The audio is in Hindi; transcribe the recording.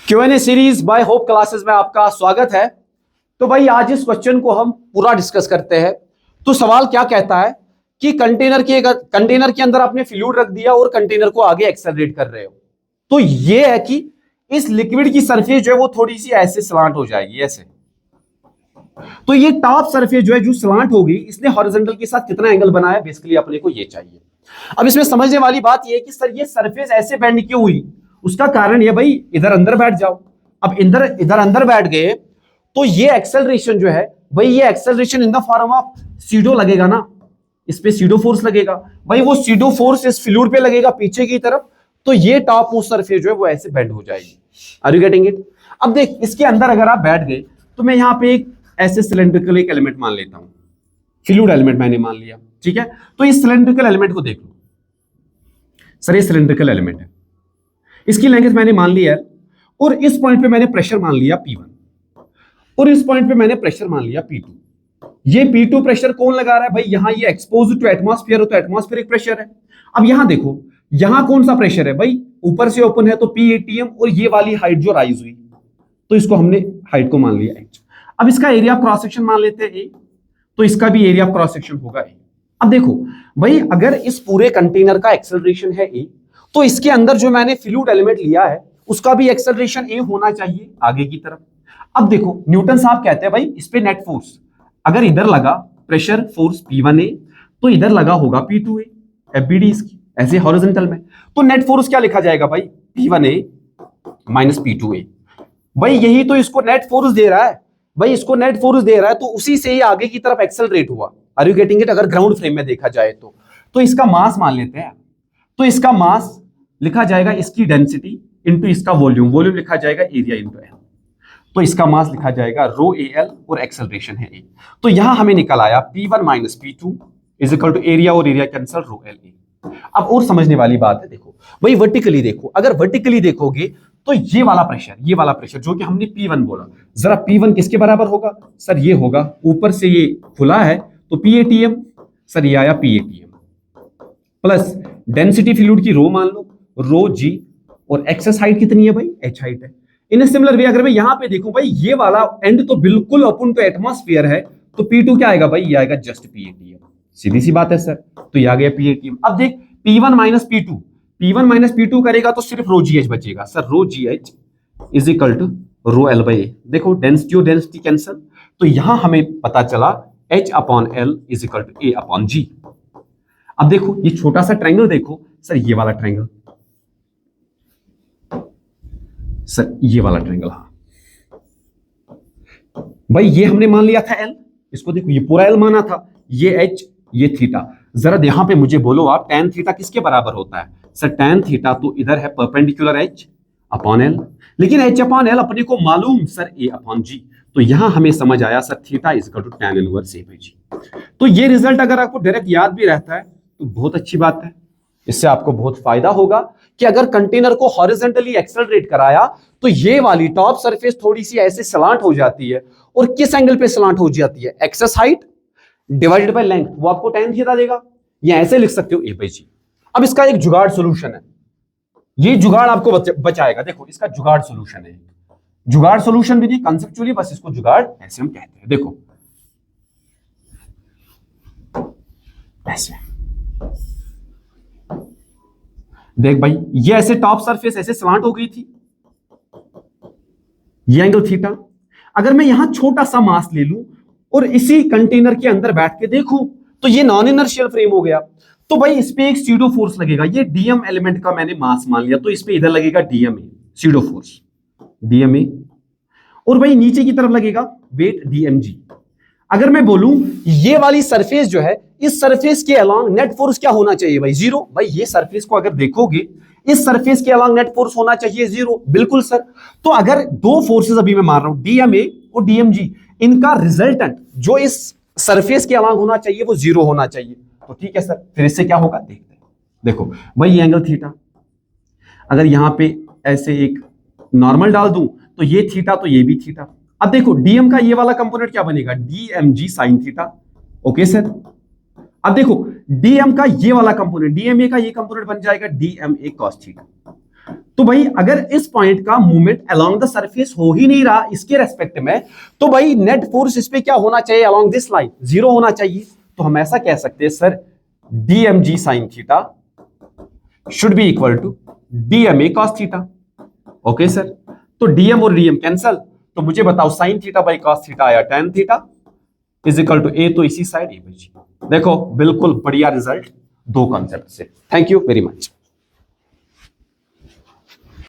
Q&A series by hope classes में आपका स्वागत है। तो भाई आज इस क्वेश्चन को हम पूरा डिस्कस करते हैं। तो सवाल क्या कहता है कि कंटेनर के अंदर आपने फ्लूइड रख दिया और कंटेनर को आगे एक्सेलरेट कर रहे हो। तो ये है कि इस लिक्विड की सरफेस जो है वो थोड़ी सी ऐसे स्लांट हो जाएगी, ऐसे। तो ये टॉप सरफेस जो है जो स्लांट होगी, इसने हॉरिजॉन्टल के साथ कितना एंगल बनाया, बेसिकली अपने को ये चाहिए। अब इसमें समझने वाली बात ये है कि सर ये सरफेस ऐसे बेंड क्यों हुई, उसका कारण ये भाई इधर अंदर बैठ जाओ। अब इधर अंदर बैठ गए तो ये एक्सेलरेशन जो है भाई, ये acceleration in the form of pseudo लगेगा ना, इस पे सीडो फोर्स लगेगा भाई। वो सीडो फोर्स इस फ्लूइड पे लगेगा पीछे की तरफ, तो ये टॉप मोस्ट सरफेस जो है वो ऐसे बेंड हो जाएगी। Are you getting it? अब देख, इसके अंदर अगर आप बैठ गए तो मैं यहां पे एक ऐसे सिलेंड्रिकल एक एलिमेंट मान लेता हूं, फ्लूइड एलिमेंट मैंने मान लिया, ठीक है। तो इस सिलेंड्रिकल एलिमेंट को देख लो सर, ये सिलेंड्रिकल एलिमेंट है, इसकी लेंथ मैंने मान ली है, और इस पॉइंट पे मैंने प्रेशर मान लिया P1 और इस पॉइंट पे मैंने प्रेशर मान लिया P2। ये P2 प्रेशर कौन लगा रहा है भाई? यहां ये एक्सपोज टू एटमॉस्फेयर हो तो एटमॉस्फेरिक प्रेशर है। अब यहां देखो, यहां कौन सा प्रेशर है भाई? ऊपर से ओपन है तो P और ये वाली हाइट जो राइज हुई, तो इसको हमने हाइट को मान लिया H। अब इसका एरिया ऑफ क्रॉस सेक्शन मान लेते हैं A, तो इसका भी एरिया ऑफ क्रॉस सेक्शन होगा A। अब देखो भाई, अगर इस पूरे कंटेनर का एक्सेलरेशन है A, तो इसके अंदर जो मैंने फ्लूइड एलिमेंट लिया है उसका भी एक्सेलरेशन A होना चाहिए आगे की तरफ। अब देखो, न्यूटन साहब कहते हैं भाई इस पे नेट फोर्स अगर इधर लगा प्रेशर फोर्स P1A, तो इधर लगा होगा P2A, FBD इसकी ऐसे हॉरिजॉन्टल में। तो नेट फोर्स क्या लिखा जाएगा भाई? P1A minus P2A। भाई यही तो इसको नेट फोर्स दे रहा है भाई, इसको नेट फोर्स दे रहा है, तो उसी से ही आगे की तरफ एक्सेलरेट हुआ। Are you getting it? अगर ग्राउंड फ्रेम में देखा जाए तो इसका मास मान लेते हैं, तो इसका मास लिखा जाएगा इसकी डेंसिटी इंटू इसका वॉल्यूम, वॉल्यूम लिखा जाएगा एरिया इंटू एल, तो इसका मास लिखा जाएगा रो AL और एक्सेलरेशन है A। तो यहां हमें निकल आया P1 minus P2 is equal to area और एरिया कैंसल रो LA। अब और समझने वाली बात है, देखो भाई वर्टिकली देखो, अगर वर्टिकली देखोगे तो ये वाला प्रेशर जो कि हमने P1 बोला, जरा P1 किसके बराबर होगा सर? ये होगा, ऊपर से ये खुला है तो PATM, सर ये आया PATM प्लस डेंसिटी फ्लूइड की रो मान लो रो G, और एक्सेस हाइट कितनी है भाई? H हाइट है। इन ए सिमिलर वे अगर मैं यहां पे देखूं भाई, ये वाला एंड तो बिल्कुल ओपन टू एटमॉस्फेयर है, तो P2 क्या आएगा भाई? ये आएगा जस्ट PATM। सीधी सी बात है सर, तो ये आ गया PATM। अब देख, P1 माइनस P2 करेगा तो सिर्फ रो GH बचेगा sir, rho GH is equal to rho L by A। देखो डेंसिटी और डेंसिटी कैंसल, तो यहां हमें पता चला H upon L is equal to A upon G। अब देखो ये छोटा सा ट्रायंगल देखो सर, ये वाला ट्रायंगल सर, ये वाला ट्रायंगल, हाँ भाई ये हमने मान लिया था L, इसको देखो ये पूरा L माना था, ये H ये थीटा। जरा यहां पे मुझे बोलो आप, tan थीटा किसके बराबर होता है सर? tan थीटा तो इधर है परपेंडिकुलर H अपॉन L, लेकिन H अपॉन L अपने को मालूम सर A अपॉन G, तो यहां हमें समझ आया sir theta is equal to tan inverse A by G। तो ये रिजल्ट अगर आपको डायरेक्ट याद भी रहता है तो बहुत अच्छी बात है, इससे आपको बहुत फायदा होगा कि अगर कंटेनर को हॉरिजॉन्टली एक्सेलरेट कराया तो ये वाली टॉप सरफेस थोड़ी सी ऐसे सलांट हो जाती है, और किस एंगल पे सलांट हो जाती है? Excess height divided by length, वो आपको tan थीटा देगा, या ऐसे लिख सकते हो A बाई G। अब इसका एक जुगाड़ सॉल्यूशन है, ये जुगाड़ आपको बचाएगा। देखो इसका जुगाड़ सॉल्यूशन है, जुगाड़ सॉल्यूशन भी नहीं कंसेप्चुअली, बस इसको जुगाड़ ऐसे हम कहते हैं। देखो ऐसे देख भाई, ये ऐसे टॉप सरफेस ऐसे स्लांट हो गई थी, ये एंगल थीटा। अगर मैं यहां छोटा सा मास ले लूं और इसी कंटेनर के अंदर बैठ के देखूं, तो ये नॉन इनर्शियल फ्रेम हो गया, तो भाई इस पे एक सीडो फोर्स लगेगा। ये DM एलिमेंट का मैंने मास मान लिया, तो इस पे इधर लगेगा DMA सीडो फोर्स DMA, और भाई नीचे की तरफ लगेगा वेट DMG। अगर मैं बोलूं ये वाली सरफेस जो है, इस सरफेस के अलोंग नेट फोर्स क्या होना चाहिए भाई? जीरो। भाई ये सरफेस को अगर देखोगे, इस सरफेस के अलोंग नेट फोर्स होना चाहिए जीरो। बिल्कुल सर। तो अगर दो फोर्सेस अभी मैं मार रहा हूं DMA और DMG, इनका रिजल्टेंट जो इस सरफेस के अलोंग होना चाहिए वो जीरो होना चाहिए, तो ठीक है सर। फिर इससे क्या होगा देखते हैं। देखो भाई ये एंगल थीटा, अगर यहां पे ऐसे एक नॉर्मल डाल दूं तो ये थीटा, तो ये भी थीटा। अब देखो DM का ये वाला कंपोनेंट क्या बनेगा? DMG sine theta. Okay sir. अब देखो DM का ये वाला कंपोनेंट, DMA का ये कंपोनेंट बन जाएगा DMA cos थीटा। तो भाई अगर इस पॉइंट का मूवमेंट अलोंग द सरफेस हो ही नहीं रहा इसके रेस्पेक्ट में, तो भाई नेट फोर्स इस पे क्या होना चाहिए, अलोंग दिस लाइन जीरो होना चाहिए। तो हम ऐसा कह सकते हैं sir DMG sine theta should be equal to DMA cos theta. Okay sir, तो डीएम और डीएम कैंसल, तो मुझे बताओ sine theta by cos theta आया tan theta is equal to a, तो इसी साइड ए बची। देखो बिल्कुल बढ़िया रिजल्ट दो कॉन्सेप्ट से। Thank you very much.